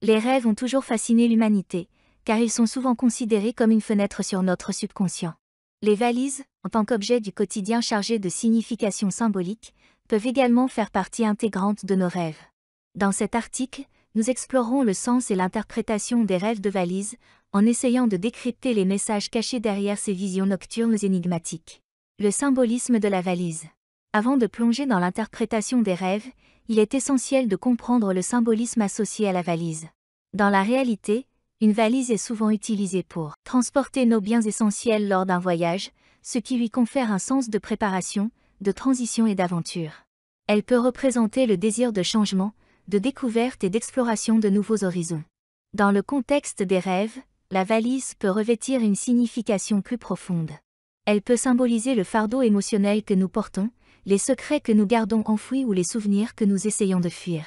Les rêves ont toujours fasciné l'humanité, car ils sont souvent considérés comme une fenêtre sur notre subconscient. Les valises, en tant qu'objet du quotidien chargé de significations symboliques, peuvent également faire partie intégrante de nos rêves. Dans cet article, nous explorerons le sens et l'interprétation des rêves de valise, en essayant de décrypter les messages cachés derrière ces visions nocturnes énigmatiques. Le symbolisme de la valise. Avant de plonger dans l'interprétation des rêves, il est essentiel de comprendre le symbolisme associé à la valise. Dans la réalité, une valise est souvent utilisée pour transporter nos biens essentiels lors d'un voyage, ce qui lui confère un sens de préparation, de transition et d'aventure. Elle peut représenter le désir de changement, de découverte et d'exploration de nouveaux horizons. Dans le contexte des rêves, la valise peut revêtir une signification plus profonde. Elle peut symboliser le fardeau émotionnel que nous portons, les secrets que nous gardons enfouis ou les souvenirs que nous essayons de fuir.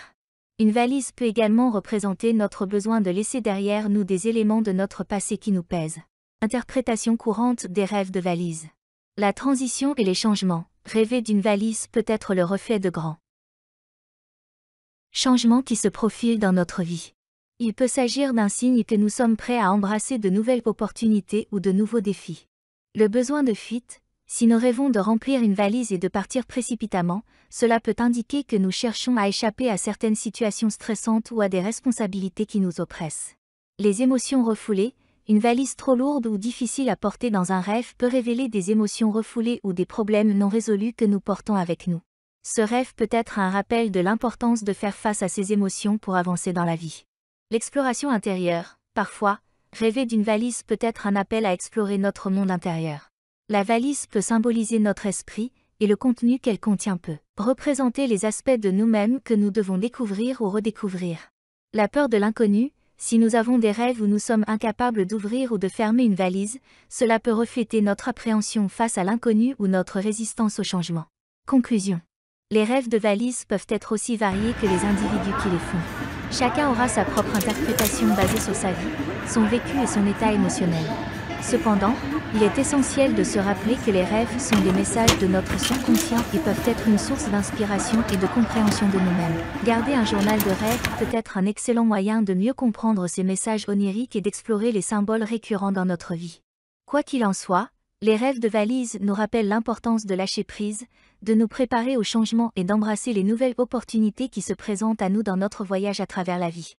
Une valise peut également représenter notre besoin de laisser derrière nous des éléments de notre passé qui nous pèsent. Interprétation courante des rêves de valise. La transition et les changements. Rêver d'une valise peut être le reflet de grands changements qui se profilent dans notre vie. Il peut s'agir d'un signe que nous sommes prêts à embrasser de nouvelles opportunités ou de nouveaux défis. Le besoin de fuite. Si nous rêvons de remplir une valise et de partir précipitamment, cela peut indiquer que nous cherchons à échapper à certaines situations stressantes ou à des responsabilités qui nous oppressent. Les émotions refoulées. Une valise trop lourde ou difficile à porter dans un rêve peut révéler des émotions refoulées ou des problèmes non résolus que nous portons avec nous. Ce rêve peut être un rappel de l'importance de faire face à ces émotions pour avancer dans la vie. L'exploration intérieure. Parfois, rêver d'une valise peut être un appel à explorer notre monde intérieur. La valise peut symboliser notre esprit, et le contenu qu'elle contient peut représenter les aspects de nous-mêmes que nous devons découvrir ou redécouvrir. La peur de l'inconnu. Si nous avons des rêves où nous sommes incapables d'ouvrir ou de fermer une valise, cela peut refléter notre appréhension face à l'inconnu ou notre résistance au changement. Conclusion. Les rêves de valise peuvent être aussi variés que les individus qui les font. Chacun aura sa propre interprétation basée sur sa vie, son vécu et son état émotionnel. Cependant, il est essentiel de se rappeler que les rêves sont des messages de notre subconscient et peuvent être une source d'inspiration et de compréhension de nous-mêmes. Garder un journal de rêves peut être un excellent moyen de mieux comprendre ces messages oniriques et d'explorer les symboles récurrents dans notre vie. Quoi qu'il en soit, les rêves de valise nous rappellent l'importance de lâcher prise, de nous préparer au changement et d'embrasser les nouvelles opportunités qui se présentent à nous dans notre voyage à travers la vie.